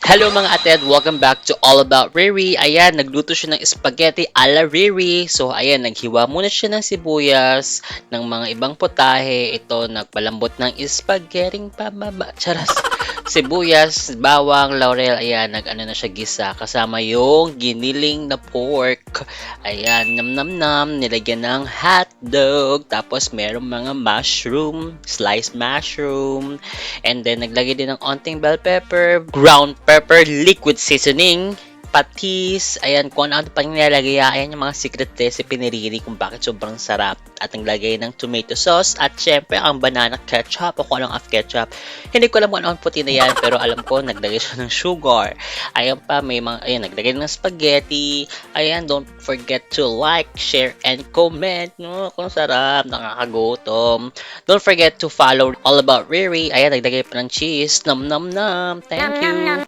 Hello mga ated, welcome back to All About Riri. Ayan, nagluto siya ng spaghetti ala Riri. So ayan, naghiwa muna siya ng sibuyas, ng mga ibang putahe. Ito, nagpalambot ng spaghetti pababa. Charas. Sibuyas, bawang, laurel. Ayan, nag-ano na siya gisa. Kasama yung giniling na pork. Ayan, nam nam nam. Nilagyan ng hotdog. Tapos merong mga mushroom, sliced mushroom. And then, naglagay din ng onting bell pepper, ground pepper, liquid seasoning, patis, ayan, kung ano pang nilalagay, ayan yung mga secret recipe ni Riri kung bakit sobrang sarap. At naglagay ng tomato sauce at syempre ang banana ketchup o kung anong ketchup. Hindi ko alam kung ano ang puti na yan, pero alam ko naglagay siya ng sugar. Ayan pa, may mga, ayan, naglagay ng spaghetti. Ayan, don't forget to like, share, and comment. No, kung sarap, nakakagutom. Don't forget to follow All About Riri. Ayan, naglagay pa ng cheese. Nom nom nom. Thank you.